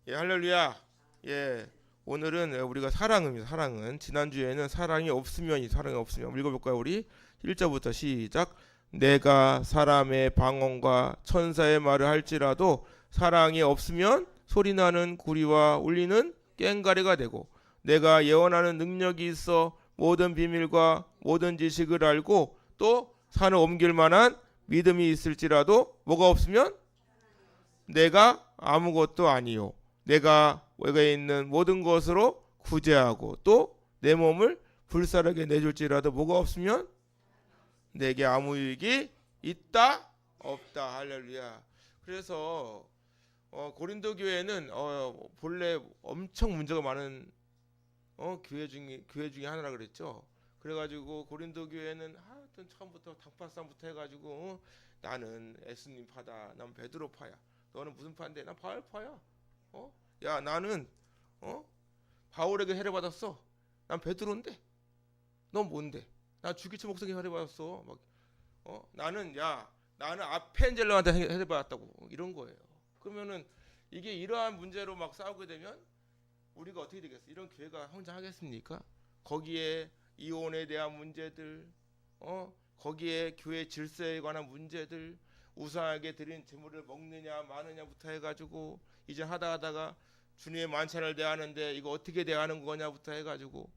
예, 할렐루야. 예, 오늘은 우리가 사랑입니다. 사랑은 지난주에는 사랑이 없으면 읽어볼까요? 우리 1절부터 시작. 내가 사람의 방언과 천사의 말을 할지라도 사랑이 없으면 소리나는 구리와 울리는 꽹가리가 되고, 내가 예언하는 능력이 있어 모든 비밀과 모든 지식을 알고 또 산을 옮길 만한 믿음이 있을지라도 뭐가 없으면 내가 아무것도 아니요, 내가 외에 있는 모든 것으로 구제하고 또 내 몸을 불사르게 내줄지라도 뭐가 없으면 내게 아무 유익이 있다 없다. 할렐루야. 그래서 고린도 교회는 본래 엄청 문제가 많은 교회 중에 하나라 그랬죠. 그래가지고 고린도 교회는 하여튼 처음부터 당파쌈부터 해가지고 나는 예수님 파다, 난 베드로 파야, 너는 무슨 파인데? 난 바울 파야. 야, 나는 바울에게 해를 받았어. 난 베드로인데. 넌 뭔데? 나 주기철 목사에게 해를 받았어. 나는 아펜젤러한테 해를 받았다고. 이런 거예요. 그러면은 이게 이러한 문제로 막 싸우게 되면 우리가 어떻게 되겠어? 이런 교회가 성장하겠습니까? 거기에 이혼에 대한 문제들, 거기에 교회 질서에 관한 문제들, 우상에게 드린 제물을 먹느냐 마느냐부터 해가지고 이제 하다가 주님의 만찬을 대하는데 이거 어떻게 대하는 거냐부터 해가지고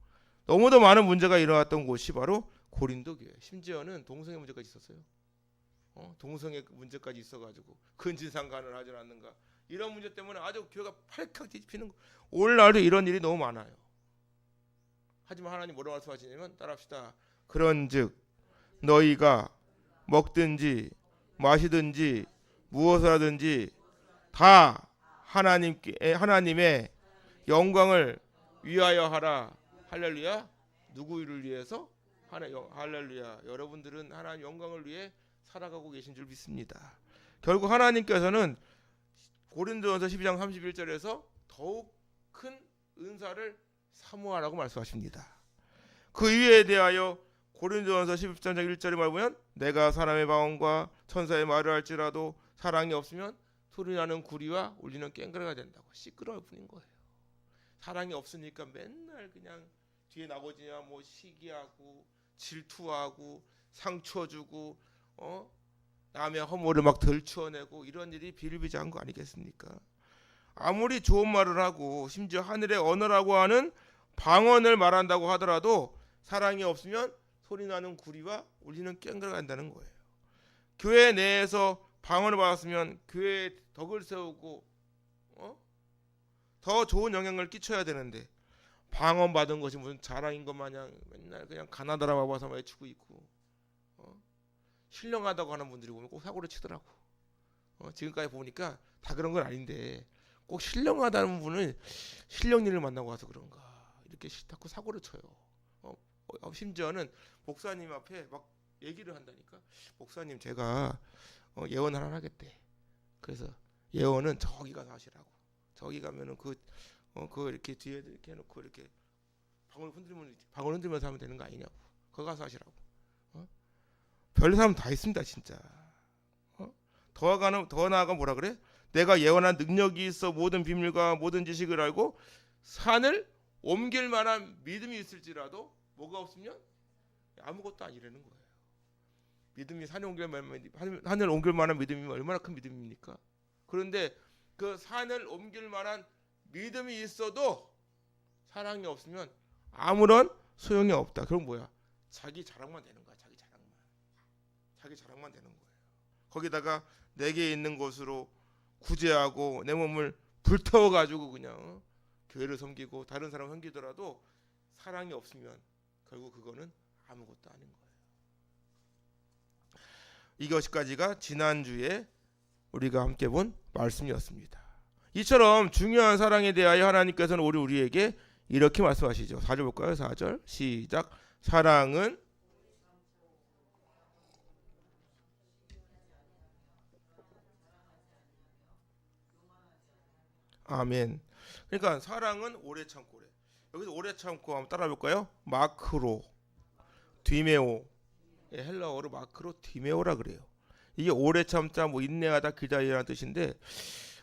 너무도 많은 문제가 일어났던 곳이 바로 고린도 교회. 심지어는 동성애 문제까지 있었어요. 동성애 문제까지 있어가지고 근친상간을 하지 않는가, 이런 문제 때문에 아주 교회가 팔칵 뒤집히는 거. 오늘날도 이런 일이 너무 많아요. 하지만 하나님 뭐라고 말씀하시냐면, 따라합시다. 그런즉 너희가 먹든지 마시든지 무엇을 하든지 다 하나님의 영광을 위하여 하라. 할렐루야. 누구를 위해서? 할렐루야. 여러분들은 하나님 영광을 위해 살아가고 계신 줄 믿습니다. 결국 하나님께서는 고린도전서 12장 31절에서 더욱 큰 은사를 사모하라고 말씀하십니다. 그 이유에 대하여 고린도전서 13장 1절에 말하면, 내가 사람의 방언과 천사의 말을 할지라도 사랑이 없으면 소리나는 구리와 울리는 꽹가리가 된다고. 시끄러울 뿐인 거예요. 사랑이 없으니까 맨날 그냥 뒤에 나머지냐 뭐 시기하고 질투하고 상처 주고 남의 허물을 막 덜추어내고 이런 일이 비일비재한 거 아니겠습니까? 아무리 좋은 말을 하고 심지어 하늘의 언어라고 하는 방언을 말한다고 하더라도 사랑이 없으면 소리나는 구리와 울리는 꽹가리가 된다는 거예요. 교회 내에서 방언을 받았으면 교회에 덕을 세우고 더 좋은 영향을 끼쳐야 되는데, 방언 받은 것이 무슨 자랑인 것 마냥 맨날 그냥 가나다라 와봐서 외치고 있고, 신령하다고 하는 분들이 보면 꼭 사고를 치더라고. 지금까지 보니까 다 그런 건 아닌데 꼭 신령하다는 분은 신령님을 만나고 와서 그런가 이렇게 자꾸 사고를 쳐요. 심지어는 목사님 앞에 막 얘기를 한다니까. 목사님, 제가 예언을 하나 하겠대. 그래서 예언은 저기 가서 하시라고. 저기 가면은 그 이렇게 뒤에 이렇게 해놓고 이렇게 방울 흔들면서 하면 되는 거 아니냐고. 거기 가서 하시라고. 별 사람 다 있습니다, 진짜. 더 나아가 뭐라 그래? 내가 예언한 능력이 있어 모든 비밀과 모든 지식을 알고 산을 옮길 만한 믿음이 있을지라도 뭐가 없으면 아무것도 아니라는 거예요. 믿음이 산을 옮길 만한 믿음이면 얼마나 큰 믿음입니까? 그런데 그 산을 옮길 만한 믿음이 있어도 사랑이 없으면 아무런 소용이 없다. 그럼 뭐야? 자기 자랑만 되는 거야. 자기 자랑만 되는 거예요. 거기다가 내게 있는 것으로 구제하고 내 몸을 불태워가지고 그냥 교회를 섬기고 다른 사람 섬기더라도 사랑이 없으면 결국 그거는 아무것도 아닌 거예요. 이것까지가 지난주에 우리가 함께 본 말씀이었습니다. 이처럼 중요한 사랑에 대하여 하나님께서는 우리에게 이렇게 말씀하시죠. 4절 볼까요? 4절 시작. 사랑은 아멘. 그러니까 사랑은 오래 참고래. 여기서 오래 참고 한번 따라 볼까요? 마크로 디메오. 헬라어로 마크로 디메오라 그래요. 이게 오래 참자, 뭐 인내하다, 기다리라는 뜻인데,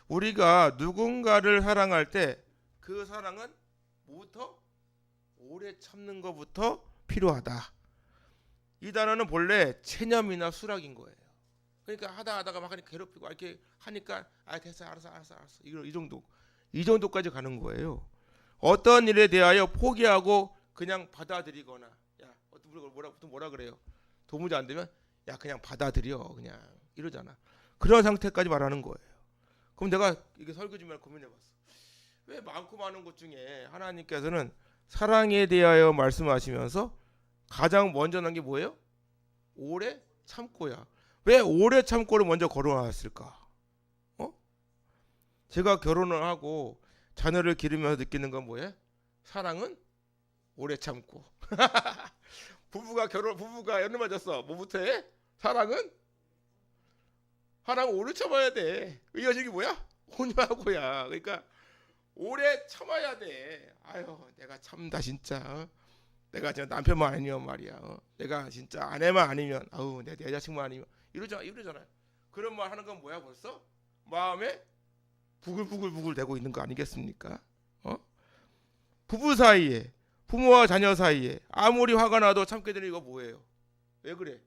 우리가 누군가를 사랑할 때 그 사랑은 뭐부터? 오래 참는 것부터 필요하다. 이 단어는 본래 체념이나 수락인 거예요. 그러니까 하다가 막 괴롭히고 이렇게 하니까 됐어, 알았어. 이 정도까지 가는 거예요. 어떤 일에 대하여 포기하고 그냥 받아들이거나, 야, 뭐라 그래요? 도무지 안 되면 야 그냥 받아들여, 그냥 이러잖아. 그런 상태까지 말하는 거예요. 그럼 내가 이게 설교 중에 고민해봤어. 왜 많고 많은 것 중에 하나님께서는 사랑에 대하여 말씀하시면서 가장 먼저 난 게 뭐예요? 오래 참고야. 왜 오래 참고를 먼저 걸어놨을까? 제가 결혼을 하고 자녀를 기르면서 느끼는 건 뭐예요? 사랑은 오래 참고. 부부가 연을 맞았어. 뭐부터 해? 사랑은 오래 참아야 돼. 이 여식이 뭐야? 혼유하고야. 그러니까 오래 참아야 돼. 아유, 내가 참다 진짜. 내가 진짜 남편만 아니면 말이야. 내가 진짜 아내만 아니면, 아우, 내 자식만 아니면 이러잖아요. 그런 말 하는 건 뭐야 벌써? 마음에 부글부글 되고 있는 거 아니겠습니까? 부부 사이에, 부모와 자녀 사이에 아무리 화가 나도 참게 되는 이거 뭐예요? 왜 그래?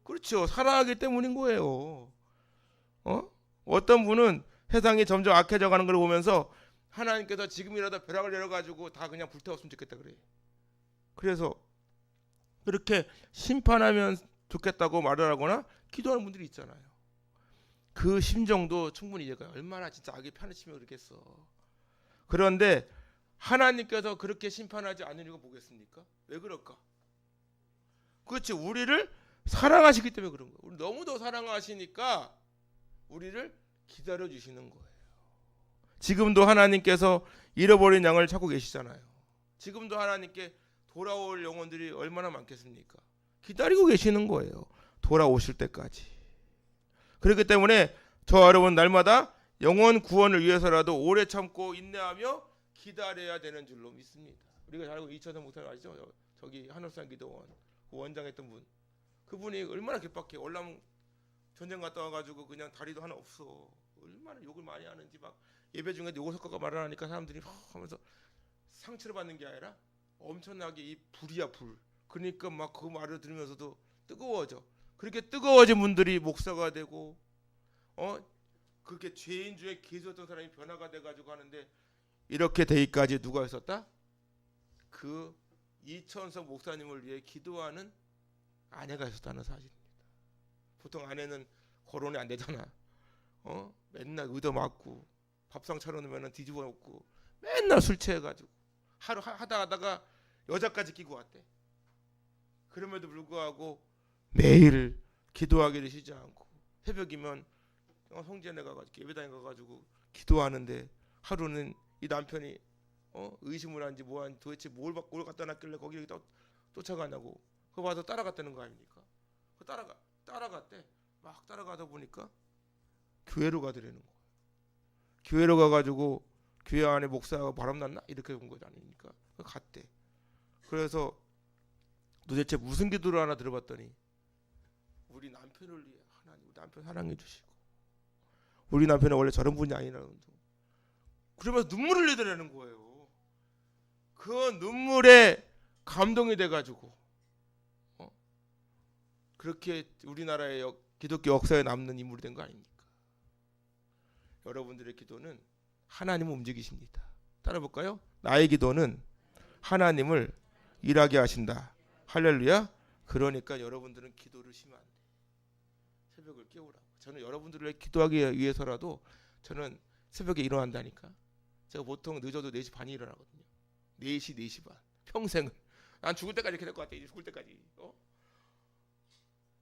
그렇죠. 사랑하기 때문인 거예요. 어떤 분은 세상이 점점 악해져 가는 걸 보면서 하나님께서 지금이라도 벼락을 내려가지고 다 그냥 불태웠으면 좋겠다 그래. 그래서 그렇게 심판하면 좋겠다고 말을 하거나 기도하는 분들이 있잖아요. 그 심정도 충분히 이해가요. 얼마나 진짜 악이 편해치면 그러겠어. 그런데 하나님께서 그렇게 심판하지 않는 이유가 뭐겠습니까? 왜 그럴까? 그렇지, 우리를 사랑하시기 때문에 그런 거예요. 우리 너무도 사랑하시니까 우리를 기다려 주시는 거예요. 지금도 하나님께서 잃어버린 양을 찾고 계시잖아요. 지금도 하나님께 돌아올 영혼들이 얼마나 많겠습니까? 기다리고 계시는 거예요. 돌아오실 때까지. 그렇기 때문에 저와 여러분 날마다 영혼 구원을 위해서라도 오래 참고 인내하며 기다려야 되는 줄로 믿습니다. 우리가 잘 알고 이천선 목사님 아시죠? 저기 하늘산 기도원 그 원장했던 분. 그분이 얼마나 개빡해. 월남 전쟁 갔다 와가지고 그냥 다리도 하나 없어. 얼마나 욕을 많이 하는지 막 예배 중에 요거 섞어가 말을 하니까 사람들이 하면서 상처를 받는 게 아니라 엄청나게 이 불이야 불. 그러니까 막 그 말을 들으면서도 뜨거워져. 그렇게 뜨거워진 분들이 목사가 되고 그렇게 죄인 중에 계속했던 사람이 변화가 돼가지고 하는데 이렇게 되기까지 누가 있었다? 그 이천석 목사님을 위해 기도하는 아내가 있었다는 사실입니다. 보통 아내는 거론이 안 되잖아. 맨날 의도 맞고 밥상 차려놓으면 뒤집어 놓고 맨날 술 취해가지고 하루 하다가 여자까지 끼고 왔대. 그럼에도 불구하고 매일 기도하기를 쉬지 않고 새벽이면 성전에 가가지고 예배당에 가가지고 기도하는데 하루는 이 남편이 의심을 한지 뭐한지 도대체 뭘 갖다 놨길래 거기 쫓아가냐고 그거 봐서 따라갔다는 거 아닙니까? 그 따라갔대. 막 따라가다 보니까 교회로 가더라는 거예요. 교회로 가가지고 교회 안에 목사가 바람났나 이렇게 본 거 아닙니까? 갔대. 그래서 도대체 무슨 기도를 하나 들어봤더니 우리 남편을 위해 하나님 우리 남편 사랑해 주시고 우리 남편은 원래 저런 분이 아니라는 그러면서 눈물을 흘리더라는 거예요. 그 눈물에 감동이 돼가지고 그렇게 우리나라의 기독교 역사에 남는 인물이 된 거 아닙니까? 여러분들의 기도는 하나님을 움직이십니다. 따라 볼까요? 나의 기도는 하나님을 일하게 하신다. 할렐루야. 그러니까 여러분들은 기도를 쉬면 안 돼. 새벽을 깨우라고. 저는 여러분들을 기도하기 위해서라도 저는 새벽에 일어난다니까. 제가 보통 늦어도 4시 반에 일어나거든요. 4시 반. 평생을. 난 죽을 때까지 이렇게 될 것 같아. 죽을 때까지.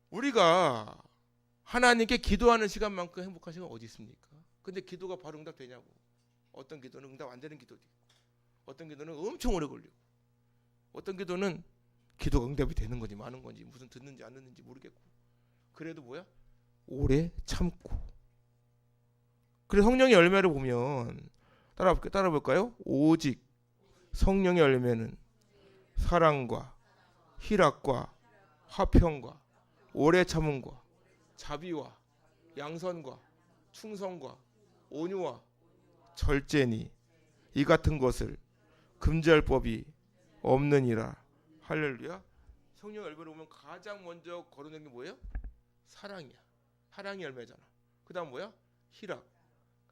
우리가 하나님께 기도하는 시간만큼 행복한 시간 어디 있습니까? 근데 기도가 바로 응답되냐고. 어떤 기도는 응답 안 되는 기도도 있고 어떤 기도는 엄청 오래 걸리고 어떤 기도는 기도가 응답이 되는 건지 마는 건지 무슨 듣는지 안 듣는지 모르겠고 그래도 뭐야? 오래 참고. 그래서 성령의 열매를 보면 따라 볼까요? 오직 성령의 열매는 사랑과 희락과 화평과 오래 참음과 자비와 양선과 충성과 온유와 절제니 이 같은 것을 금지할 법이 없느니라. 할렐루야. 성령 열매를 보면 가장 먼저 거론된 게 뭐예요? 사랑이야. 사랑이 열매잖아. 그 다음 뭐야? 희락,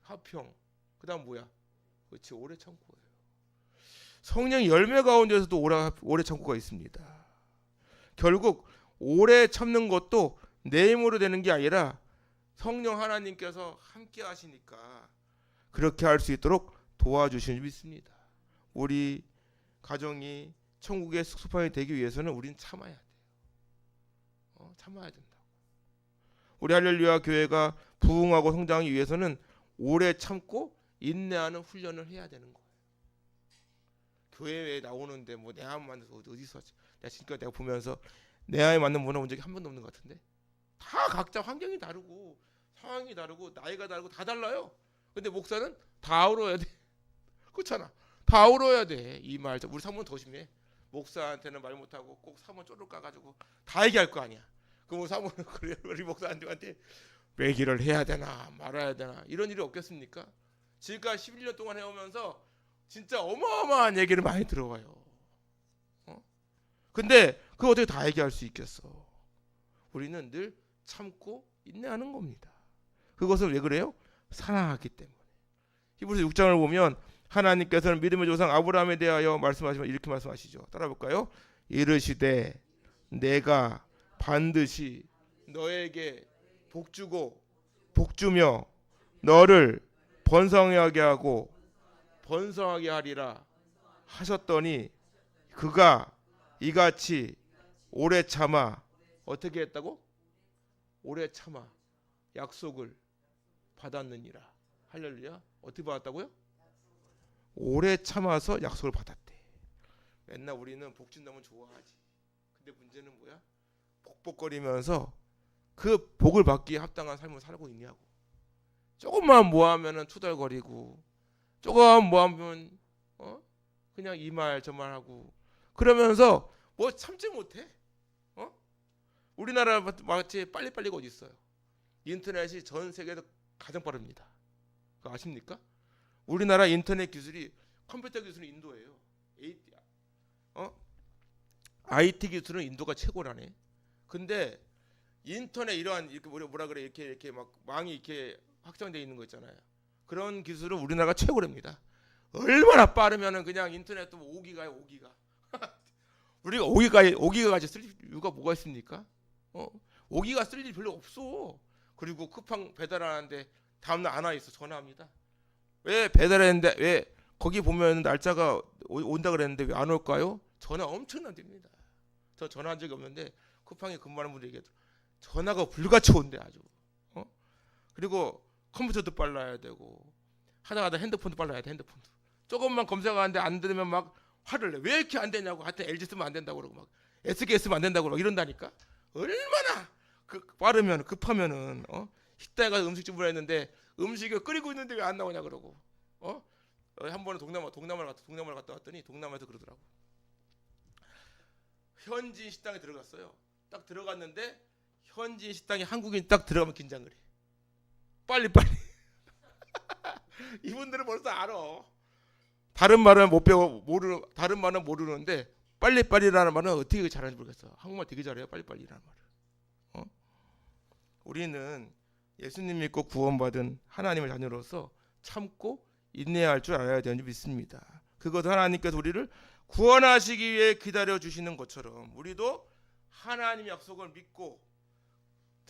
화평. 그 다음 뭐야? 그렇지, 오래 참고예요. 성령 열매 가운데서도 오래 참고가 있습니다. 결국 오래 참는 것도 내 힘으로 되는 게 아니라 성령 하나님께서 함께 하시니까 그렇게 할 수 있도록 도와주시는 줄 믿습니다. 우리 가정이 천국의 숙소판이 되기 위해서는 우리는 참아야 돼요. 참아야 된다고. 우리 할렐루야 교회가 부흥하고 성장하기 위해서는 오래 참고 인내하는 훈련을 해야 되는 거예요. 교회에 나오는데 뭐 내 마음 만나서 어디서 하지? 내가 지금까지 내가 보면서 내 마음에 맞는 분을 본 적이 한 번도 없는 것 같은데, 다 각자 환경이 다르고 상황이 다르고 나이가 다르고 다 달라요. 근데 목사는 다 아우러야 돼. 그렇잖아. 다 아우러야 돼. 이 말. 우리 사모는 더 심해. 목사한테는 말 못하고 꼭 사모 쪼르 까가지고 다 얘기할 거 아니야. 그럼 사모는 우리 목사한테 매기를 해야 되나 말아야 되나 이런 일이 없겠습니까? 지금까지 11년 동안 해오면서 진짜 어마어마한 얘기를 많이 들어와요. 근데 그거 어떻게 다 얘기할 수 있겠어? 우리는 늘 참고 인내하는 겁니다. 그것을 왜 그래요? 사랑하기 때문에. 히브리서 6장을 보면 하나님께서는 믿음의 조상 아브라함에 대하여 말씀하시면 이렇게 말씀하시죠. 따라 볼까요? 이르시되 내가 반드시 너에게 복주고 복주며 너를 번성하게 하고 번성하게 하리라 하셨더니 그가 이같이 오래 참아 어떻게 했다고? 오래 참아 약속을 받았느니라. 할렐루야. 어떻게 받았다고요? 오래 참아서 약속을 받았대. 맨날 우리는 복 준다면 좋아하지. 근데 문제는 뭐야? 복복거리면서 그 복을 받기에 합당한 삶을 살고 있냐고. 조금만 뭐하면은 투덜거리고, 조금 뭐하면 그냥 이 말 저 말 하고 그러면서 뭐 참지 못해. 우리나라 마치 빨리빨리가 어디 있어요? 인터넷이 전 세계에서 가장 빠릅니다. 그거 아십니까? 우리나라 인터넷 기술이 컴퓨터 기술은 인도예요. IT 기술은 인도가 최고라네. 근데 인터넷 이러한 이렇게 뭐라 그래 이렇게 막 망이 이렇게 확장되어 있는 거 있잖아요. 그런 기술은 우리나라가 최고랍니다. 얼마나 빠르면은 그냥 인터넷도 5기가예요, 5기가. 우리가 5기가까지 쓸 이유가 뭐가 있습니까? 5기가 쓸 일 별로 없어. 그리고 쿠팡 배달하는데 다음날 안 와 있어. 전화합니다. 왜 배달했는데 왜 거기 보면 날짜가 온다 그랬는데 왜 안 올까요? 전화 엄청납니다. 저 전화한 적이 없는데 쿠팡에 근무하는 분들 얘기하더라고요. 전화가 불같이 온대 아주. 그리고 컴퓨터도 빨라야 되고 하다하다 핸드폰도 빨라야 돼. 핸드폰도 조금만 검색하는데 안 되면 막 화를 내. 왜 이렇게 안 되냐고. 하여튼 LG 쓰면 안 된다고 그러고 막 SK 쓰면 안 된다고 그러고 이런다니까. 얼마나 빠르면 급하면은 식당에 가서 음식 주문했는데 음식을 끓이고 있는데 왜 안 나오냐 그러고 한 번은 동남아를 갔다 왔더니 동남아에서 그러더라고. 현지인 식당에 들어갔어요. 딱 들어갔는데 현지인 식당에 한국인 딱 들어가면 긴장을 해. 빨리 이분들은 벌써 알아. 다른 말은 못 배워 다른 말은 모르는데 빨리라는 말은 어떻게 잘하는지 모르겠어. 한국말 되게 잘해요. 빨리라는 말을. 우리는 예수님 믿고 구원받은 하나님의 자녀로서 참고 인내할 줄 알아야 되는 줄 믿습니다. 그것은 하나님께서 우리를 구원하시기 위해 기다려주시는 것처럼 우리도 하나님의 약속을 믿고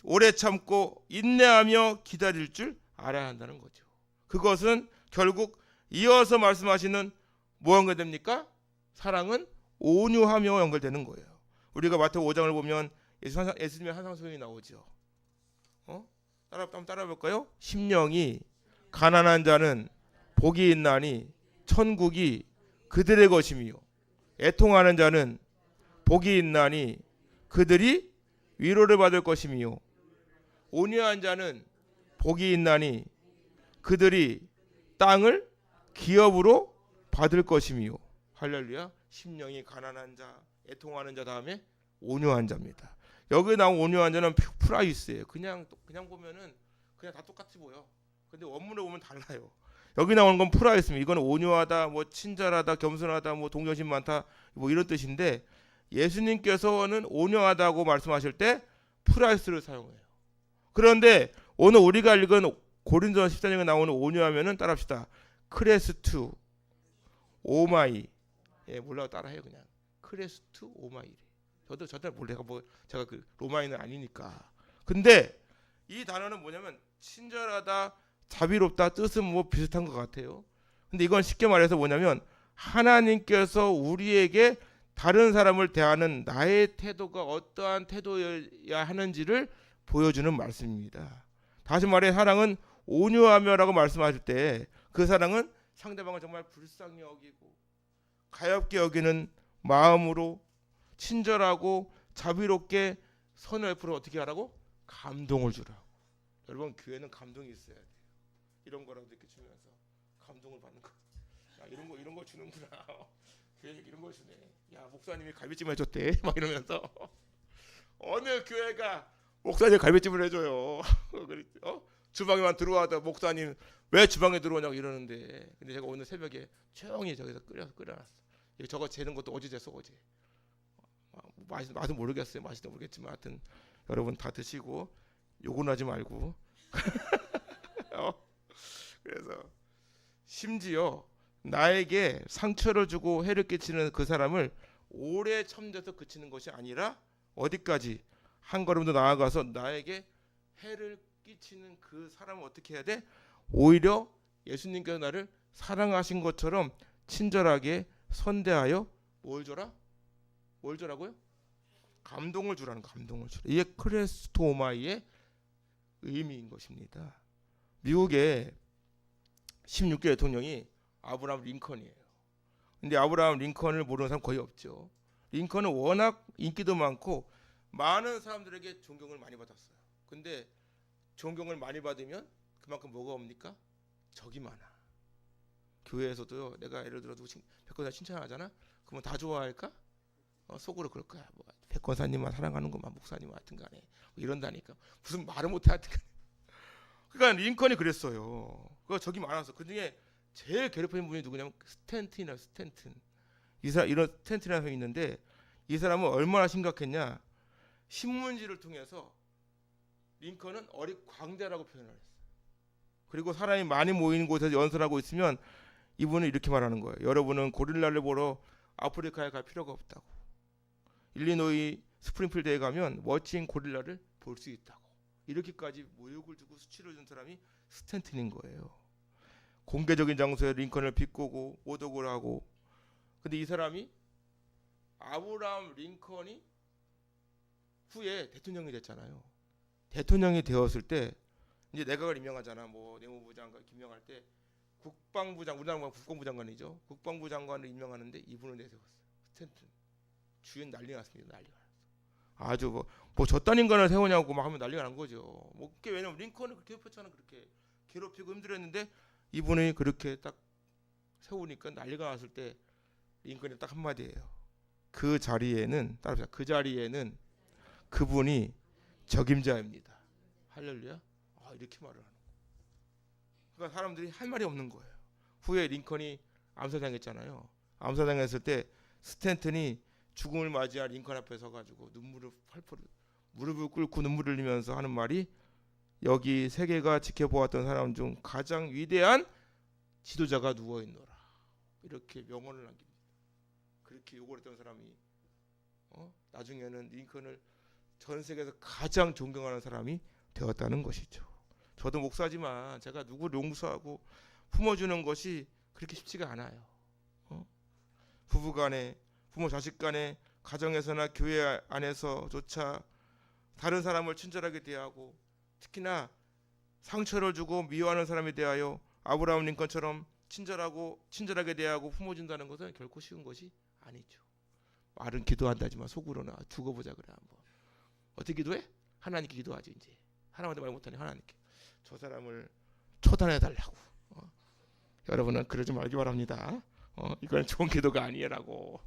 오래 참고 인내하며 기다릴 줄 알아야 한다는 거죠. 그것은 결국 이어서 말씀하시는 뭐 연결됩니까? 사랑은 온유하며 연결되는 거예요. 우리가 마태복음 5장을 보면 예수님의 한상소연이 나오죠. 한번 따라볼까요? 심령이 가난한 자는 복이 있나니 천국이 그들의 것이며 애통하는 자는 복이 있나니 그들이 위로를 받을 것이며 온유한 자는 복이 있나니 그들이 땅을 기업으로 받을 것이며. 할렐루야. 심령이 가난한 자, 애통하는 자 다음에 온유한 자입니다. 여기 나온 온유한 자는 프라이스예요. 그냥 보면은 그냥 다 똑같이 보여. 근데 원문에 보면 달라요. 여기 나오는 건 프라이스입니다. 이건 온유하다, 뭐 친절하다, 겸손하다, 뭐 동정심 많다, 뭐 이런 뜻인데 예수님께서는 온유하다고 말씀하실 때 프라이스를 사용해요. 그런데 오늘 우리가 읽은 고린도전 14장에 나오는 온유하면은 따라합시다. 크레스투 오마이. 예, 몰라도 따라해요 그냥. 크레스투 오마이. 저도 몰라요. 뭐 제가 그 로마인은 아니니까. 근데 이 단어는 뭐냐면 친절하다, 자비롭다 뜻은 뭐 비슷한 것 같아요. 근데 이건 쉽게 말해서 뭐냐면 하나님께서 우리에게 다른 사람을 대하는 나의 태도가 어떠한 태도여야 하는지를 보여주는 말씀입니다. 다시 말해 사랑은 온유하며라고 말씀하실 때 그 사랑은 상대방을 정말 불쌍히 여기고 가엾게 여기는 마음으로 친절하고 자비롭게 선을 베풀어 어떻게 하라고? 감동을 주라고. 여러분 교회는 감동이 있어야 돼요. 이런 거라도 이렇게 주면서 감동을 받는 거. 야, 이런 거 주는구나. 교회 이런 걸 주네. 야 목사님이 갈비찜 해줬대. 막 이러면서 어느 교회가 목사님 갈비찜을 해줘요. 주방에만 들어와도 목사님 왜 주방에 들어오냐고 이러는데 근데 제가 오늘 새벽에 조용히 저기서 끓여놨어. 저거 재는 것도 어제 쟀어 어제. 맛은 모르겠어요. 맛은 모르겠지만 하여튼 여러분 다 드시고 욕은 하지 말고 그래서 심지어 나에게 상처를 주고 해를 끼치는 그 사람을 오래 참져서 그치는 것이 아니라 어디까지 한 걸음 더 나아가서 나에게 해를 끼치는 그 사람을 어떻게 해야 돼? 오히려 예수님께서 나를 사랑하신 것처럼 친절하게 선대하여 뭘 줘라? 뭘 주라고요? 감동을 주라는 거, 감동을 주라. 이게 크레스토마이의 의미인 것입니다. 미국의 16개 대통령이 아브라함 링컨이에요. 근데 아브라함 링컨을 모르는 사람 거의 없죠. 링컨은 워낙 인기도 많고 많은 사람들에게 존경을 많이 받았어요. 근데 존경을 많이 받으면 그만큼 뭐가 옵니까? 적이 많아. 교회에서도요. 내가 예를 들어 누구 백권사 칭찬하잖아. 그러면 다 좋아할까? 속으로 그럴 거야. 뭐 백권사님만 사랑하는구만 목사님 하여튼간에 뭐 이런다니까. 무슨 말을 못해 하여튼간에. 그러니까 링컨이 그랬어요. 그 적이 많아서 그 중에 제일 괴롭히는 분이 누구냐면 스탠튼이나 스탠튼. 이런 스탠튼이라는 사람이 있는데 이 사람은 얼마나 심각했냐? 신문지를 통해서 링컨은 어리 광대라고 표현을 했어요. 그리고 사람이 많이 모이는 곳에서 연설하고 있으면 이분은 이렇게 말하는 거예요. 여러분은 고릴라를 보러 아프리카에 갈 필요가 없다고. 일리노이 스프링필드에 가면 멋진 고릴라를 볼 수 있다고. 이렇게까지 모욕을 주고 수치를 준 사람이 스탠튼인 거예요. 공개적인 장소에 링컨을 비꼬고 모독을 하고. 근데 이 사람이 아브라함 링컨이 후에 대통령이 됐잖아요. 대통령이 되었을 때 이제 내각을 임명하잖아. 뭐 내무부 장관 임명할 때 국방부 장관, 우리나라 국방부 장관이죠. 국방부 장관을 임명하는데 이분을 내세웠어요. 스탠튼. 주연 난리 났습니다. 난리가 났어. 아주 뭐 저딴 인간을 세우냐고 막 하면 난리가 난 거죠. 뭐 그게 왜냐면 링컨을 그렇게 괴롭혔잖아. 그렇게 괴롭히고 힘들었는데 이분이 그렇게 딱 세우니까 난리가 났을 때 링컨이 딱 한마디예요. 그 자리에는 따라합시다. 그 자리에는 그분이 적임자입니다. 할렐루야. 이렇게 말을 하는 거예요. 그러니까 사람들이 할 말이 없는 거예요. 후에 링컨이 암살당했잖아요. 암살당했을 때 스탠튼이 죽음을 맞이한 링컨 앞에 서가지고 무릎을 꿇고 눈물을 흘리면서 하는 말이 여기 세계가 지켜보았던 사람 중 가장 위대한 지도자가 누워있노라. 이렇게 명언을 남깁니다. 그렇게 욕을 했던 사람이 나중에는 링컨을 전 세계에서 가장 존경하는 사람이 되었다는 것이죠. 저도 목사지만 제가 누구를 용서하고 품어주는 것이 그렇게 쉽지가 않아요. 부부간에, 부모 자식간에, 가정에서나 교회 안에서조차 다른 사람을 친절하게 대하고 특히나 상처를 주고 미워하는 사람에 대하여 아브라함 링컨처럼 친절하게 대하고 품어준다는 것은 결코 쉬운 것이 아니죠. 말은 기도한다지만 속으로는 두고 보자 그래 한번. 어떻게 기도해? 하나님께 기도하지 이제. 하나님한테 말 못하니 하나님께 저 사람을 처단해 달라고. 여러분은 그러지 말기 바랍니다. 이건 좋은 기도가 아니라고.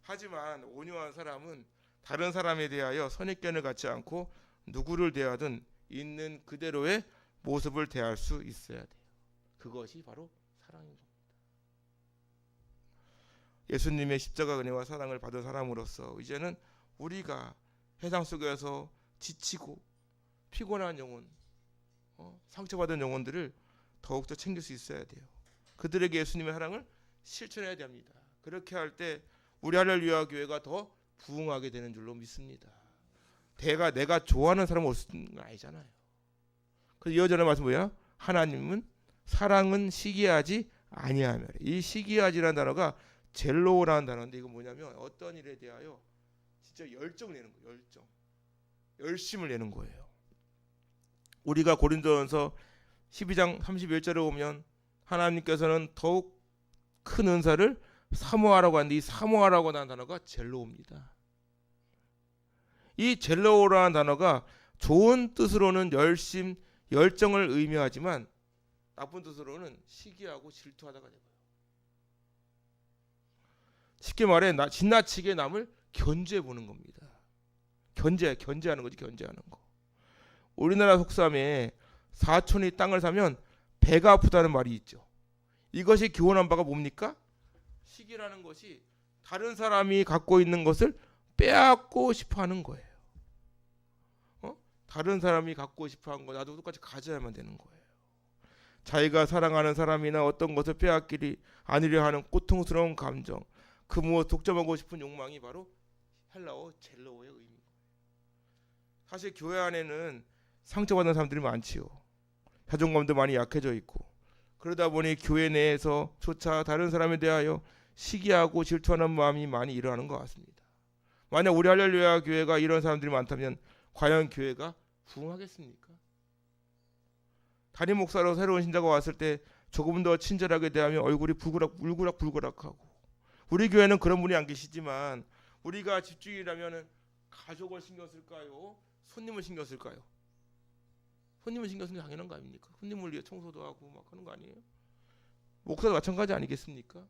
하지만 온유한 사람은 다른 사람에 대하여 선입견을 갖지 않고 누구를 대하든 있는 그대로의 모습을 대할 수 있어야 돼요. 그것이 바로 사랑인 겁니다. 예수님의 십자가 은혜와 사랑을 받은 사람으로서 이제는 우리가 세상 속에서 지치고 피곤한 영혼, 상처받은 영혼들을 더욱더 챙길 수 있어야 돼요. 그들에게 예수님의 사랑을 실천해야 됩니다. 그렇게 할 때 우리 할렐루야 교회가 더 부흥하게 되는 줄로 믿습니다. 내가 좋아하는 사람 올 수 있는 건 아니잖아요. 그래서 이어지는 말씀 뭐야? 하나님은 사랑은 시기하지 아니하며. 이 시기하지라는 단어가 젤로라는 단어인데 이거 뭐냐면 어떤 일에 대하여 진짜 열정을 내는 거예요. 열심을 내는 거예요. 우리가 고린도전서 12장 31절에 오면 하나님께서는 더욱 큰 은사를 사모하라고 하는데 이 사모하라고 하는 단어가 젤로입니다. 이 젤로라는 단어가 좋은 뜻으로는 열심, 열정을 의미하지만 나쁜 뜻으로는 시기하고 질투하다가 되고요. 쉽게 말해 지나치게 남을 견제해 보는 겁니다. 견제하는 거지, 견제하는 거. 우리나라 속담에 사촌이 땅을 사면 배가 아프다는 말이 있죠. 이것이 교훈한 바가 뭡니까? 시기라는 것이 다른 사람이 갖고 있는 것을 빼앗고 싶어하는 거예요. 다른 사람이 갖고 싶어하는 거 나도 똑같이 가져야만 되는 거예요. 자기가 사랑하는 사람이나 어떤 것을 빼앗기리 않으려 하는 고통스러운 감정, 그 무엇 독점하고 싶은 욕망이 바로 헬라어 젤로의 의미입니다. 사실 교회 안에는 상처받는 사람들이 많지요. 자존감도 많이 약해져 있고 그러다 보니 교회 내에서조차 다른 사람에 대하여 시기하고 질투하는 마음이 많이 일어나는 것 같습니다. 만약 우리 할렐루야 교회가 이런 사람들이 많다면 과연 교회가 부흥하겠습니까? 담임 목사로 새로운 신자가 왔을 때 조금 더 친절하게 대하면 얼굴이 불그락하고 우리 교회는 그런 분이 안 계시지만 우리가 집주인이라면 가족을 신경 쓸까요? 손님을 신경 쓸까요? 손님을 신경 쓰는 게 당연한 거 아닙니까? 손님을 위해 청소도 하고 막 하는 거 아니에요? 목사도 마찬가지 아니겠습니까?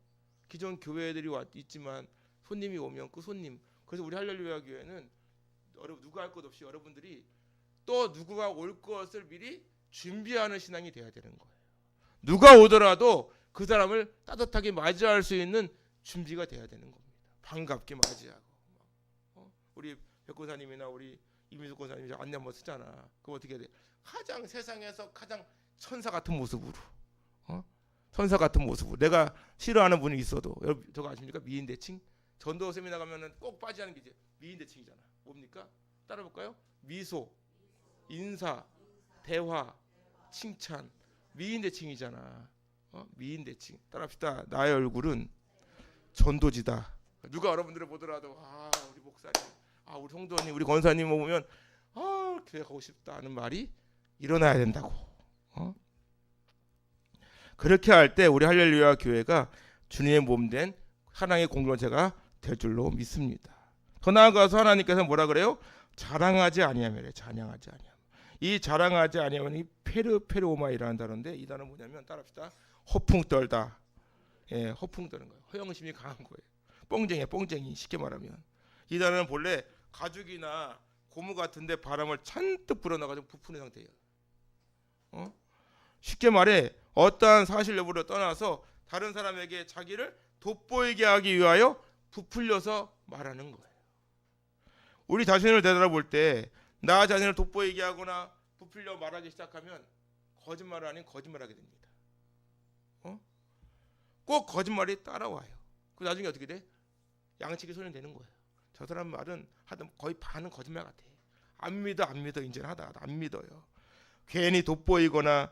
기존 교회들이 있지만 손님이 오면 그 손님, 그래서 우리 할렐루야 교회는 누가 할 것 없이 여러분들이 또 누구가 올 것을 미리 준비하는 신앙이 돼야 되는 거예요. 누가 오더라도 그 사람을 따뜻하게 맞이할 수 있는 준비가 돼야 되는 겁니다. 반갑게 맞이하고. 우리 백고사님이나 우리 이민수 권사님이 안내 한번 쓰잖아. 그거 어떻게 해야 돼? 세상에서 가장 천사 같은 모습으로, 천사 같은 모습으로. 내가 싫어하는 분이 있어도 여러분 저거 아십니까? 미인대칭. 전도 세미나 가면은 꼭 빠지는 게 이제 미인대칭이잖아. 뭡니까? 따라볼까요? 미소, 인사, 대화, 칭찬. 미인대칭이잖아. 미인대칭. 따라합시다. 나의 얼굴은 전도지다. 누가 여러분들을 보더라도 우리 목사님, 우리 성도님, 우리 권사님 보면 교회 가고 싶다는 말이 일어나야 된다고. 그렇게 할 때 우리 할렐루야 교회가 주님의 몸된 하나님의 공동체가 될 줄로 믿습니다. 더 나아가서 하나님께서 뭐라 그래요? 자랑하지 아니하면, 찬양하지 아니하면. 이 자랑하지 아니하면 이 페르오마이라는 단어인데 이 단어 뭐냐면 따라합시다. 허풍 떨다. 예, 허풍 떠는 거예요. 허영심이 강한 거예요. 뻥쟁이 쉽게 말하면. 이 단어는 본래 가죽이나 고무 같은데 바람을 잔뜩 불어넣어가지고 부푸는 상태예요. 쉽게 말해 어떠한 사실 여부를 떠나서 다른 사람에게 자기를 돋보이게 하기 위하여 부풀려서 말하는 거예요. 우리 자신을 되돌아볼 때 나 자신을 돋보이게 하거나 부풀려 말하기 시작하면 거짓말을 아닌 거짓말하게 됩니다. 꼭 거짓말이 따라와요. 그 나중에 어떻게 돼? 양치기 소년 되는 거예요. 저 사람 말은 하여튼 거의 반은 거짓말 같아. 안 믿어 이제는 하다 안 믿어요. 괜히 돋보이거나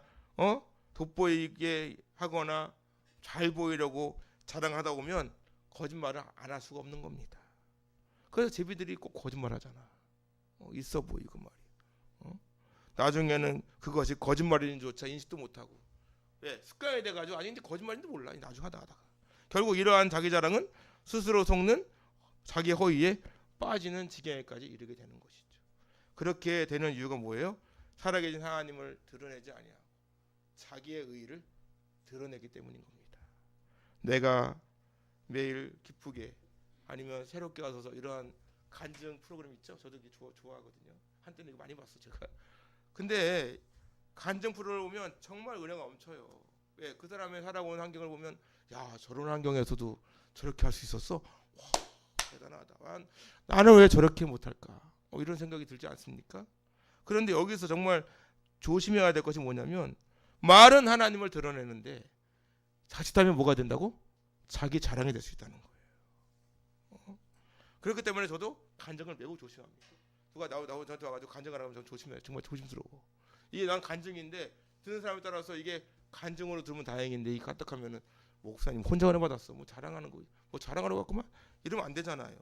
돋보이게 하거나 잘 보이려고 자랑하다 보면 거짓말을 안 할 수가 없는 겁니다. 그래서 제비들이 꼭 거짓말하잖아. 있어 보이고 말이야. 나중에는 그것이 거짓말인지조차 인식도 못하고 왜 습관이 돼가지고 아닌데 거짓말인지 몰라. 나중 하다가 결국 이러한 자기 자랑은 스스로 속는 자기 허위에 빠지는 지경에까지 이르게 되는 것이죠. 그렇게 되는 이유가 뭐예요? 살아계신 하나님을 드러내지 아니하고 자기의 의의를 드러내기 때문인 겁니다. 내가 매일 기쁘게 아니면 새롭게 와서 이러한 간증 프로그램 있죠. 저도 이게 좋아하거든요. 한때는 이거 많이 봤어 제가. 근데 간증 프로를 보면 정말 은혜가 넘쳐요. 왜? 그 사람의 살아온 환경을 보면 야 저런 환경에서도 저렇게 할 수 있었어? 와, 대단하다. 나는 왜 저렇게 못할까? 이런 생각이 들지 않습니까? 그런데 여기서 정말 조심해야 될 것이 뭐냐면 말은 하나님을 드러내는데 자칫하면 뭐가 된다고? 자기 자랑이 될 수 있다는 거예요. 그렇기 때문에 저도 간증을 매우 조심합니다. 누가 저한테 와가지고 간증을 하면 저는 조심해요. 정말 조심스러워. 이게 난 간증인데 듣는 사람에 따라서 이게 간증으로 들으면 다행인데 이 까딱하면은 목사님 혼자 은혜 받았어. 뭐 자랑하는 거, 뭐 자랑하러 갔구만 이러면 안 되잖아요.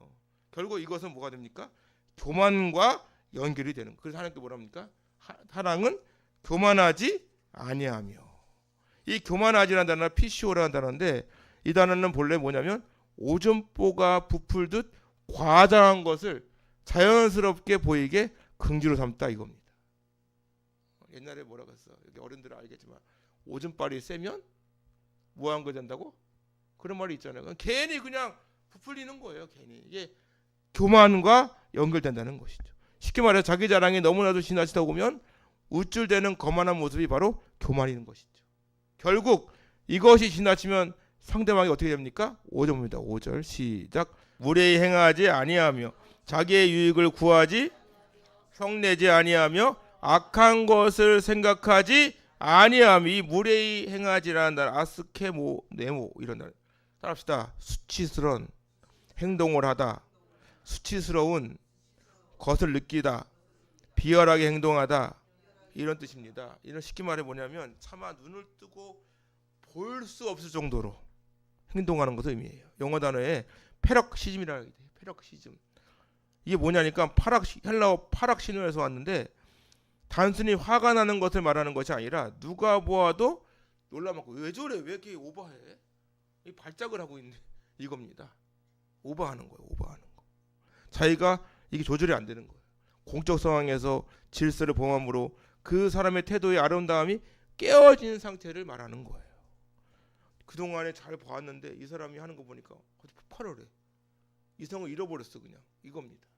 결국 이것은 뭐가 됩니까? 교만과 연결이 되는 거. 그래서 하나님께 뭐라 합니까? 사랑은 교만하지 아니하며. 이 교만하지라는 단어는 PCO라는 단어인데 이 단어는 본래 뭐냐면 오줌보가 부풀듯 과장한 것을 자연스럽게 보이게 긍지로 삼다 이겁니다. 옛날에 뭐라고 했어? 여기 어른들은 알겠지만 오줌발이 세면 뭐한 거 된다고? 그런 말이 있잖아요. 괜히 그냥 부풀리는 거예요. 괜히 이게 교만과 연결된다는 것이죠. 쉽게 말해서 자기 자랑이 너무나도 지나치다 보면 우쭐대는 거만한 모습이 바로 교만인 것이죠. 결국 이것이 지나치면 상대방이 어떻게 됩니까? 5절입니다. 5절 시작. 무례히 행하지 아니하며 자기의 유익을 구하지 성내지 아니하며 악한 것을 생각하지 아니하며. 이 무례히 행하지라는 날 아스케모 네모 이런 날 따라합시다. 수치스러운 행동을 하다, 수치스러운 것을 느끼다, 비열하게 행동하다 이런 뜻입니다. 이런 쉽게 말해 뭐냐면 차마 눈을 뜨고 볼 수 없을 정도로 행동하는 것을 의미해요. 영어 단어에 페럭시즘이라는 게 있대요. 페럭시즘. 이게 뭐냐니까 헬라어 파락시노에서 왔는데 단순히 화가 나는 것을 말하는 것이 아니라 누가 보아도 놀라먹고 왜 저래? 왜 이렇게 오버해? 이 발작을 하고 있는 이겁니다. 오버하는 거예요. 오버하는 거. 자기가 이게 조절이 안 되는 거예요. 공적 상황에서 질서를 범함으로 그 사람의 태도의 아름다움이 깨어진 상태를 말하는 거예요. 그동안에 잘 봐왔는데 이 사람이 하는 거 보니까 폭발을 해. 이성을 잃어버렸어 그냥. 이겁니다.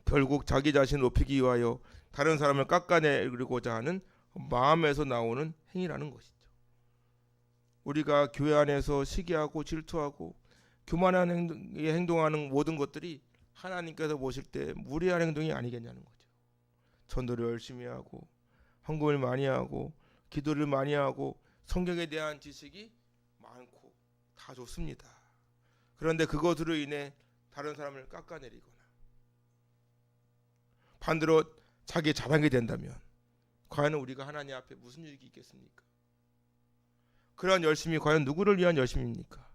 결국 자기 자신을 높이기 위하여 다른 사람을 깎아내리고자 하는 마음에서 나오는 행위라는 것이죠. 우리가 교회 안에서 시기하고 질투하고 교만한 행동하는 모든 것들이 하나님께서 보실 때 무례한 행동이 아니겠냐는 거죠. 전도를 열심히 하고 헌금을 많이 하고 기도를 많이 하고 성경에 대한 지식이 많고 다 좋습니다. 그런데 그것으로 인해 다른 사람을 깎아내리거나 반대로 자기 자랑이 된다면 과연 우리가 하나님 앞에 무슨 유익이 있겠습니까? 그러한 열심이 과연 누구를 위한 열심입니까?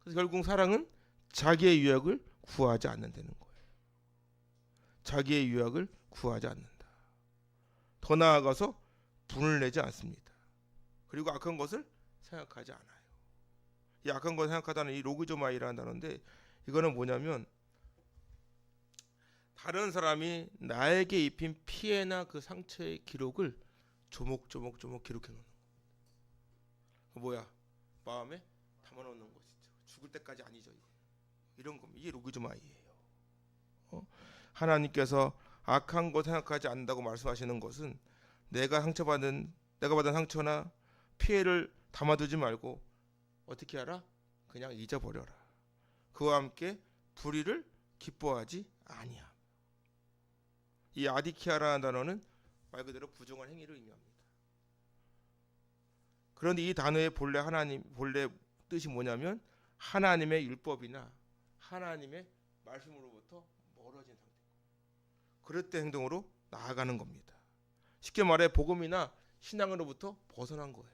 그래서 결국 사랑은 자기의 유익을 구하지 않는다는 거예요. 자기의 유익을 구하지 않는다. 더 나아가서 분을 내지 않습니다. 그리고 악한 것을 생각하지 않아요. 이 악한 것을 생각하다는 이 로그조마이라는 단어인데 이거는 뭐냐면 다른 사람이 나에게 입힌 피해나 그 상처의 기록을 조목조목 기록해 놓는 거. 뭐야? 마음에 담아 놓는 것이죠. 죽을 때까지 아니죠. 이런 겁니다. 이게 로그조마이예요. 하나님께서 악한 것 생각하지 않는다고 말씀하시는 것은 내가 받은 상처나 피해를 담아두지 말고 어떻게 하라? 그냥 잊어버려라. 그와 함께 불의를 기뻐하지 아니함. 이 아디키아라는 단어는 말 그대로 부정한 행위를 의미합니다. 그런데 이 단어의 본래 뜻이 뭐냐면 하나님의 율법이나 하나님의 말씀으로부터 멀어진 상태. 그럴 때 행동으로 나아가는 겁니다. 쉽게 말해 복음이나 신앙으로부터 벗어난 거예요.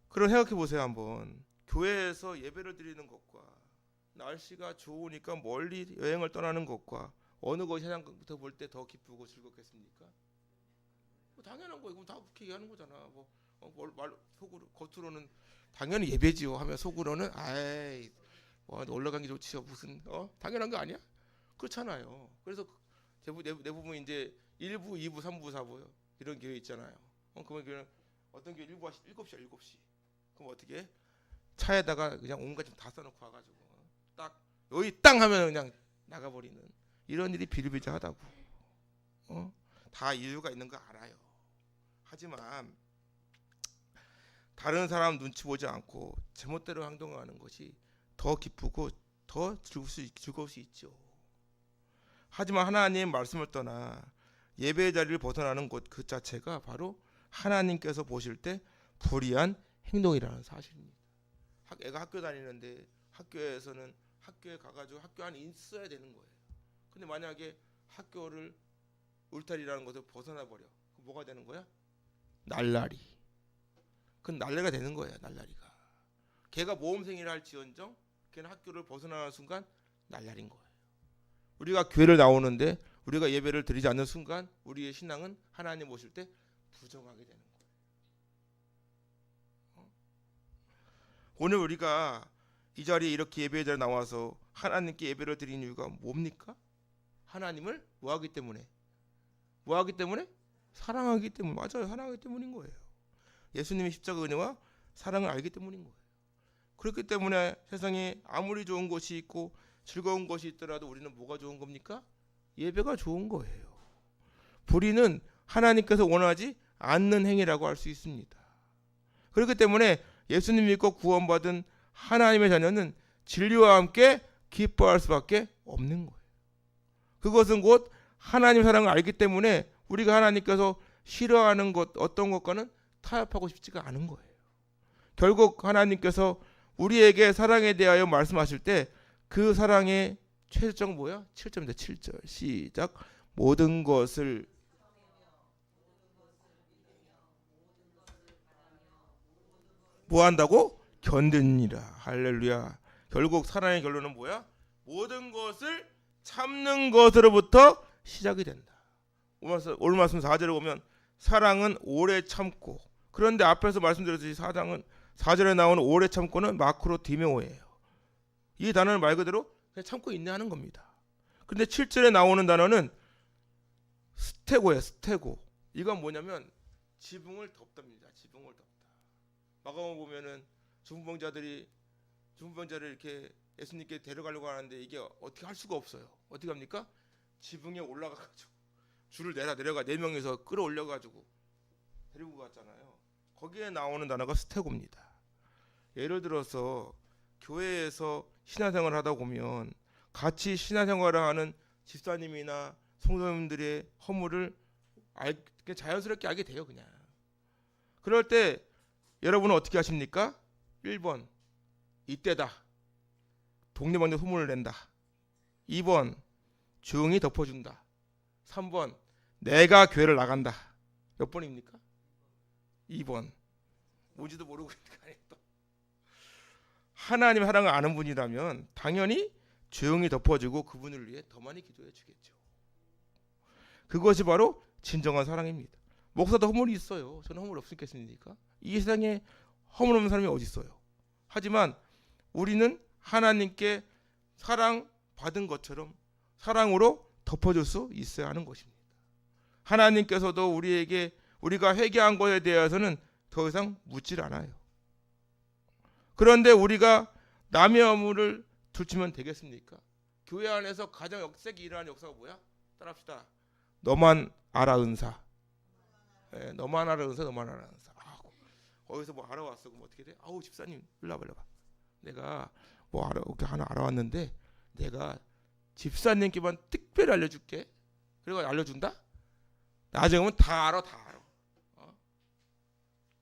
그럼 생각해 보세요 한번. 교회에서 예배를 드리는 것과 날씨가 좋으니까 멀리 여행을 떠나는 것과 어느 것이 세상부터 볼 때 더 기쁘고 즐겁겠습니까? 뭐 당연한 거예요. 그럼 다 그렇게 얘기하는 거잖아. 속으로 겉으로는 당연히 예배지요 하면 속으로는 아이 올라간 게 좋지요 무슨 당연한 거 아니야? 그렇잖아요. 그래서 대부분 이제 1부, 2부, 3부, 4부 이런 교회 있잖아요. 그러면 교회는 어떤 교회 7시야 7시. 그럼 어떻게 해? 차에다가 그냥 온갖 좀 다 써놓고 와가지고 딱 여기 땅 하면 그냥 나가버리는 이런 일이 비일비재하다고. 다 이유가 있는 거 알아요. 하지만 다른 사람 눈치 보지 않고 제멋대로 행동하는 것이 더 기쁘고 더 즐거울 수 있죠. 하지만 하나님 말씀을 떠나 예배의 자리를 벗어나는 것 그 자체가 바로 하나님께서 보실 때 불의한 행동이라는 사실입니다. 애가 학교 다니는데 학교에서는 학교에 가가지고 학교 안에 있어야 되는 거예요. 근데 만약에 학교를 울타리라는 것을 벗어나 버려. 그럼 뭐가 되는 거야? 날라리. 그건 날라리가 되는 거예요. 날라리가. 걔가 모험생이라 할지언정 걔는 학교를 벗어나는 순간 날라리인 거예요. 우리가 교회를 나오는데 우리가 예배를 드리지 않는 순간 우리의 신앙은 하나님 보실 때 부정하게 되는 거예요. 오늘 우리가 이 자리에 이렇게 예배에 자리에 나와서 하나님께 예배를 드리는 이유가 뭡니까? 하나님을 뭐하기 때문에? 뭐하기 때문에? 사랑하기 때문에. 맞아요. 사랑하기 때문인 거예요. 예수님의 십자가 은혜와 사랑을 알기 때문인 거예요. 그렇기 때문에 세상에 아무리 좋은 것이 있고 즐거운 것이 있더라도 우리는 뭐가 좋은 겁니까? 예배가 좋은 거예요. 불의는 하나님께서 원하지 않는 행위라고 할 수 있습니다. 그렇기 때문에 예수님 믿고 구원받은 하나님의 자녀는 진리와 함께 기뻐할 수밖에 없는 거예요. 그것은 곧 하나님 사랑을 알기 때문에 우리가 하나님께서 싫어하는 것 어떤 것과는 타협하고 싶지가 않은 거예요. 결국 하나님께서 우리에게 사랑에 대하여 말씀하실 때 그 사랑의 최저점은 뭐야? 7절입니다. 7절 시작. 모든 것을 뭐 한다고? 견디니라. 할렐루야. 결국 사랑의 결론은 뭐야? 모든 것을 참는 것으로부터 시작이 된다. 오늘 말씀 4절에 보면 사랑은 오래 참고, 그런데 앞에서 말씀드렸듯이 사랑은 4절에 나오는 오래 참고는 마크로 디메오예요. 이 단어는 말 그대로 그냥 참고 인내하는 겁니다. 그런데 7절에 나오는 단어는 스테고예요. 스테고. 이건 뭐냐면 지붕을 덮답니다. 지붕을 덮다. 마가복음 보면은 중풍병자를 이렇게 예수님께 데려가려고 하는데 이게 어떻게 할 수가 없어요. 어떻게 합니까? 지붕에 올라가가지고 줄을 내려가 4명이서 끌어올려가지고 데리고 갔잖아요. 거기에 나오는 단어가 스테고입니다. 예를 들어서 교회에서 신앙생활을 하다 보면 같이 신앙생활을 하는 집사님이나 성도님들의 허물을 자연스럽게 알게 돼요. 그냥. 그럴 때 여러분은 어떻게 하십니까? 1번 이때다. 동네방네 소문을 낸다. 2번 조용히 덮어준다. 3번 내가 교회를 나간다. 몇 번입니까? 2번. 뭔지도 모르고 또 하나님 사랑을 아는 분이라면 당연히 조용히 덮어주고 그분을 위해 더 많이 기도해 주겠죠. 그것이 바로 진정한 사랑입니다. 목사도 허물이 있어요. 저는 허물 없겠습니까? 이 세상에 허물 없는 사람이 어디 있어요. 하지만 우리는 하나님께 사랑 받은 것처럼 사랑으로 덮어줄 수 있어야 하는 것입니다. 하나님께서도 우리에게 우리가 회개한 것에 대해서는 더 이상 묻질 않아요. 그런데 우리가 남의 허물을 들추면 되겠습니까? 교회 안에서 가장 세게 일어나는 역사가 뭐야? 따라합시다. 너만 알아 은사. 너만 알아 은사, 너만 알아 은사. 거기서 뭐 알아왔어. 그럼 어떻게 돼? 아우 집사님 일로 와봐. 내가 뭐 하나 알아왔는데 내가 집사님께만 특별히 알려줄게. 그리고 알려준다? 나중에 오면 다 알아.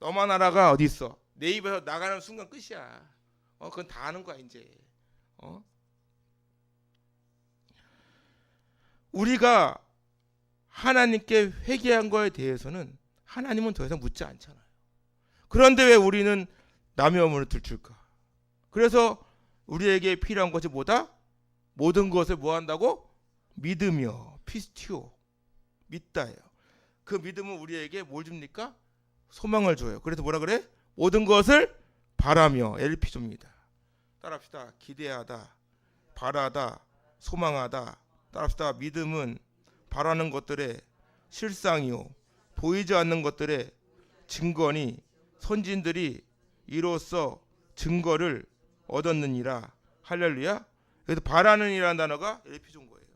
너만 알아가 어디 있어? 내 입에서 나가는 순간 끝이야. 그건 다 아는 거야 이제. 우리가 하나님께 회개한 거에 대해서는 하나님은 더 이상 묻지 않잖아요. 그런데 왜 우리는 남의 허물을 들출까? 그래서 우리에게 필요한 것이 뭐다? 모든 것을 뭐 한다고? 믿으며 피스티오 믿다예요. 그 믿음은 우리에게 뭘 줍니까? 소망을 줘요. 그래서 뭐라 그래? 모든 것을 바라며 LP조입니다. 따라합시다. 기대하다, 바라다, 소망하다. 따라합시다. 믿음은 바라는 것들의 실상이요 보이지 않는 것들의 증거니 선진들이 이로써 증거를 얻었느니라. 할렐루야. 그래서 바라는이라는 단어가 LP조인 거예요.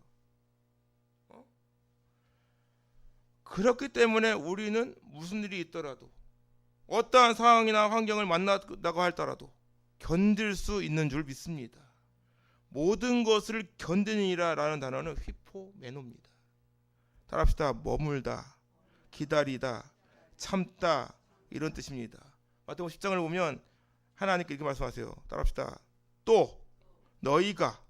그렇기 때문에 우리는 무슨 일이 있더라도 어떠한 상황이나 환경을 만나다고 할지라도 견딜 수 있는 줄 믿습니다. 모든 것을 견디니라 라는 단어는 휘포메노입니다. 따라합시다. 머물다, 기다리다, 참다, 이런 뜻입니다. 마태복음 10장을 보면 하나님께 이렇게 말씀하세요. 따라합시다. 또 너희가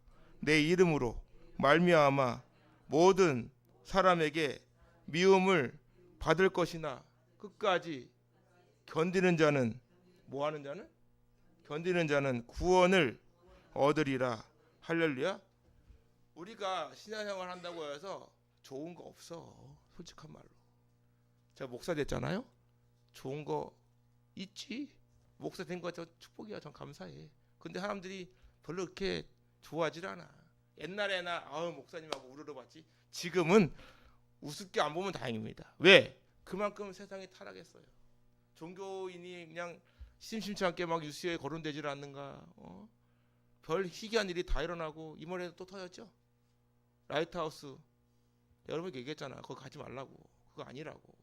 내 이름으로 말미암아 모든 사람에게 미움을 받을 것이나, 끝까지 견디는 자는, 뭐 하는 자는? 견디는 자는 구원을 얻으리라. 할렐루야. 우리가 신앙생활 한다고 해서 좋은 거 없어. 솔직한 말로. 제가 목사 됐잖아요. 좋은 거 있지. 목사 된 거 저 축복이야. 전 감사해. 근데 사람들이 별로 그렇게 좋아하질 않아. 옛날에나 목사님하고 우러러봤지. 지금은 우습게 안 보면 다행입니다. 왜? 그만큼 세상이 타락했어요. 종교인이 그냥 심심치 않게 막 뉴스에 거론되질 않는가. 별 희귀한 일이 다 일어나고, 이번에도 또 터졌죠. 라이트하우스. 여러분께 얘기했잖아. 그거 가지 말라고. 그거 아니라고.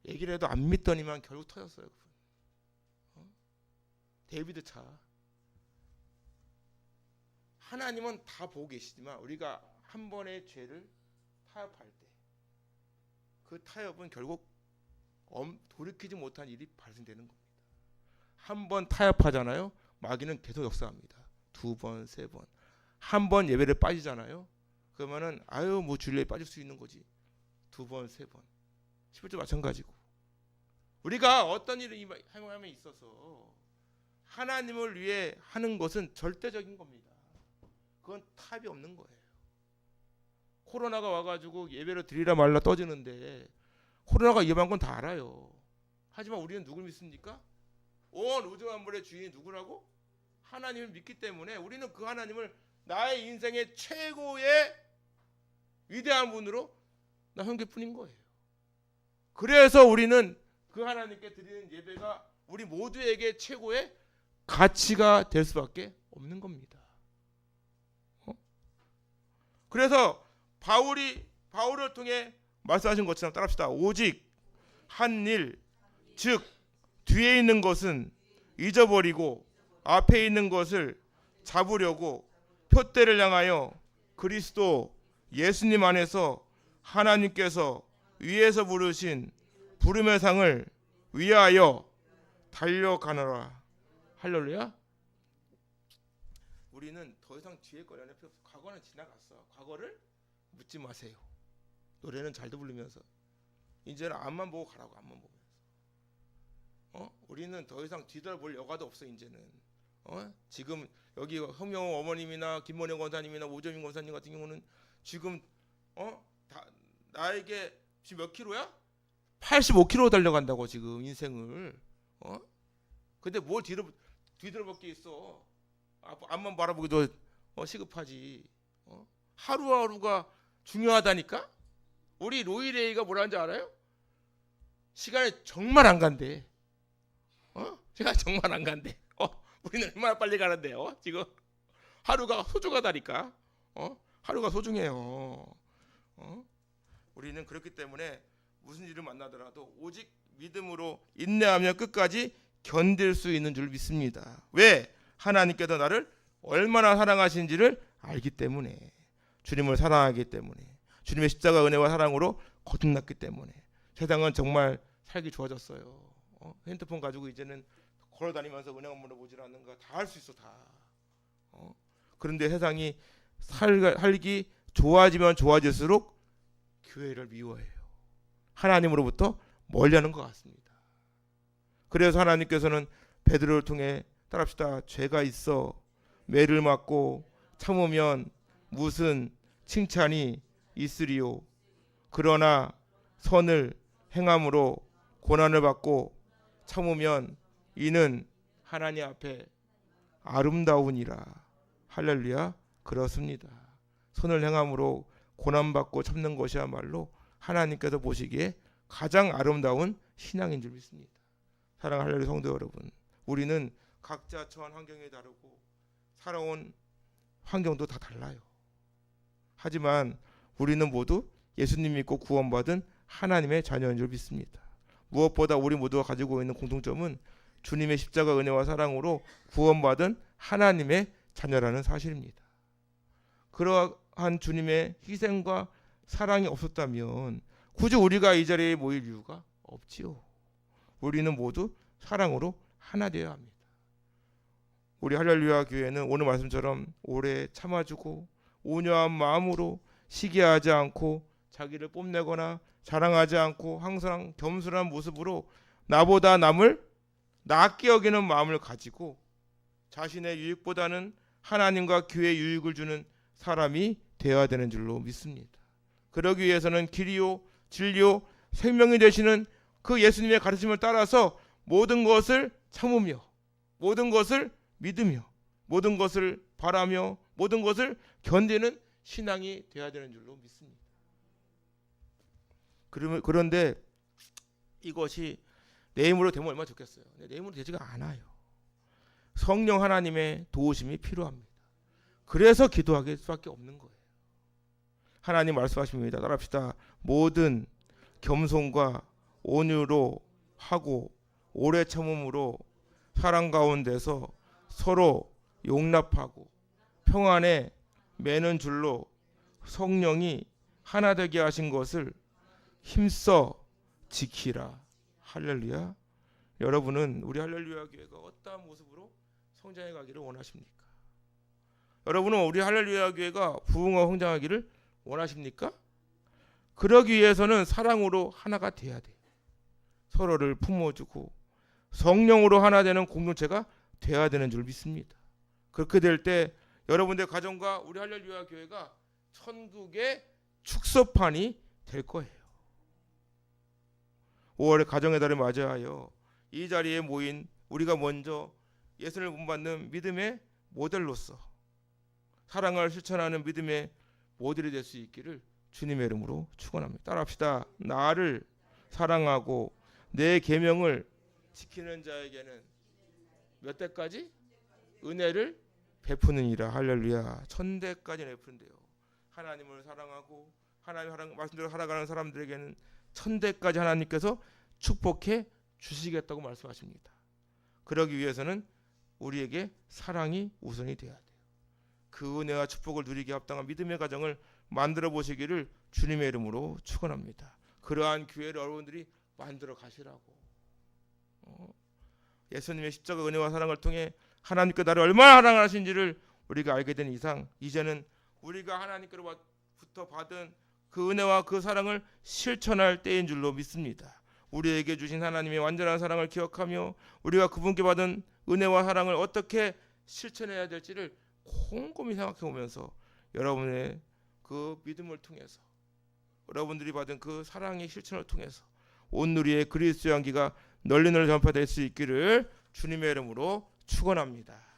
얘기를 해도 안 믿더니만 결국 터졌어요. 데이비드 차. 하나님은 다 보고 계시지만 우리가 한 번의 죄를 타협할 때 그 타협은 결국 돌이키지 못한 일이 발생되는 겁니다. 한 번 타협하잖아요. 마귀는 계속 역사합니다. 2번, 3번. 한 번 예배를 빠지잖아요. 그러면은 뭐 주일에 빠질 수 있는 거지. 2번, 3번. 11조 마찬가지고. 우리가 어떤 일을 행함에 있어서 하나님을 위해 하는 것은 절대적인 겁니다. 그건 타협이 없는 거예요. 코로나가 와가지고 예배를 드리라 말라 떠지는데, 코로나가 위험한 건 다 알아요. 하지만 우리는 누굴 믿습니까? 온 우주 만물의 주인이 누구라고? 하나님을 믿기 때문에 우리는 그 하나님을 나의 인생의 최고의 위대한 분으로 나 형제뿐인 거예요. 그래서 우리는 그 하나님께 드리는 예배가 우리 모두에게 최고의 가치가 될 수밖에 없는 겁니다. 그래서 바울을 통해 말씀하신 것처럼 따라합시다. 오직 한 일, 즉 뒤에 있는 것은 잊어버리고 앞에 있는 것을 잡으려고 표대를 향하여 그리스도 예수님 안에서 하나님께서 위에서 부르신 부름의 상을 위하여 달려가노라. 할렐루야. 우리는 더 이상 뒤에 거 연애 필요 없어. 과거는 지나갔어. 과거를 묻지 마세요. 노래는 잘도 부르면서 이제는 앞만 보고 가라고. 앞만 보면서. 우리는 더 이상 뒤돌아볼 여가도 없어. 이제는. 지금 여기 허명호 어머님이나 김mon영 권사님이나 오정민 권사님 같은 경우는 지금 나에게 지금 몇 킬로야? 85km 달려간다고 지금 인생을. 근데 뭘 뒤돌아볼 게 있어. 앞만 바라보기도 시급하지. 하루하루가 중요하다니까. 우리 로이레이가 뭐라는지 알아요? 시간이 정말 안 간대. 시간이 정말 안 간대. 우리는 얼마나 빨리 가는데요. 지금 하루가 소중하다니까. 하루가 소중해요. 우리는 그렇기 때문에 무슨 일을 만나더라도 오직 믿음으로 인내하며 끝까지 견딜 수 있는 줄 믿습니다. 왜? 하나님께서 나를 얼마나 사랑하신지를 알기 때문에, 주님을 사랑하기 때문에, 주님의 십자가 은혜와 사랑으로 거듭났기 때문에. 세상은 정말 살기 좋아졌어요. 핸드폰 가지고 이제는 걸어다니면서 은행 업무를 보질 않는가. 다 할 수 있어. 다. 그런데 세상이 살기 좋아지면 좋아질수록 교회를 미워해요. 하나님으로부터 멀리하는 것 같습니다. 그래서 하나님께서는 베드로를 통해 따라합시다. 죄가 있어 매를 맞고 참으면 무슨 칭찬이 있으리요. 그러나 선을 행함으로 고난을 받고 참으면 이는 하나님 앞에 아름다우니라. 할렐루야. 그렇습니다. 선을 행함으로 고난받고 참는 것이야말로 하나님께서 보시기에 가장 아름다운 신앙인 줄 믿습니다. 사랑하는 할렐루야 성도 여러분, 우리는 각자 처한 환경이 다르고 살아온 환경도 다 달라요. 하지만 우리는 모두 예수님 믿고 구원받은 하나님의 자녀인 줄 믿습니다. 무엇보다 우리 모두가 가지고 있는 공통점은 주님의 십자가 은혜와 사랑으로 구원받은 하나님의 자녀라는 사실입니다. 그러한 주님의 희생과 사랑이 없었다면 굳이 우리가 이 자리에 모일 이유가 없지요. 우리는 모두 사랑으로 하나 되어야 합니다. 우리 할렐루야 교회는 오늘 말씀처럼 오래 참아주고 온유한 마음으로 시기하지 않고 자기를 뽐내거나 자랑하지 않고 항상 겸손한 모습으로 나보다 남을 낫게 여기는 마음을 가지고 자신의 유익보다는 하나님과 교회의 유익을 주는 사람이 되어야 되는 줄로 믿습니다. 그러기 위해서는 길이요 진리요 생명이 되시는 그 예수님의 가르침을 따라서 모든 것을 참으며 모든 것을 믿으며 모든 것을 바라며 모든 것을 견디는 신앙이 되어야 되는 줄로 믿습니다. 그런데 이것이 내 힘으로 되면 얼마나 좋겠어요. 내 힘으로 되지가 않아요. 성령 하나님의 도우심이 필요합니다. 그래서 기도할 수밖에 없는 거예요. 하나님 말씀하십니다. 따라합시다. 모든 겸손과 온유로 하고 오래 참음으로 사랑 가운데서 서로 용납하고 평안에 매는 줄로 성령이 하나 되게 하신 것을 힘써 지키라. 할렐루야. 여러분은 우리 할렐루야 교회가 어떠한 모습으로 성장해 가기를 원하십니까? 여러분은 우리 할렐루야 교회가 부흥하고 성장하기를 원하십니까? 그러기 위해서는 사랑으로 하나가 돼야 돼요. 서로를 품어주고 성령으로 하나 되는 공동체가 돼야 되는 줄 믿습니다. 그렇게 될 때 여러분들 가정과 우리 할렐루야 교회가 천국의 축소판이 될 거예요. 5월의 가정의 달을 맞이하여 이 자리에 모인 우리가 먼저 예수를 본받는 믿음의 모델로서 사랑을 실천하는 믿음의 모델이 될 수 있기를 주님의 이름으로 축원합니다. 따라합시다. 나를 사랑하고 내 계명을 지키는 자에게는 몇 대까지? 은혜를 베푸느니라. 할렐루야. 1000대까지 베푸는데요. 하나님을 사랑하고 하나님 말씀대로 살아가는 사람들에게는 1000대까지 하나님께서 축복해 주시겠다고 말씀하십니다. 그러기 위해서는 우리에게 사랑이 우선이 돼야 돼요. 그 은혜와 축복을 누리기에 합당한 믿음의 가정을 만들어 보시기를 주님의 이름으로 축원합니다. 그러한 기회를 여러분들이 만들어 가시라고. 예수님의 십자가 은혜와 사랑을 통해 하나님께 나를 얼마나 사랑하신지를 우리가 알게 된 이상 이제는 우리가 하나님께로부터 받은 그 은혜와 그 사랑을 실천할 때인 줄로 믿습니다. 우리에게 주신 하나님의 완전한 사랑을 기억하며 우리가 그분께 받은 은혜와 사랑을 어떻게 실천해야 될지를 곰곰이 생각해 보면서 여러분의 그 믿음을 통해서 여러분들이 받은 그 사랑의 실천을 통해서 온 누리의 그리스도의 향기가 널리 전파될 수 있기를 주님의 이름으로 축원합니다.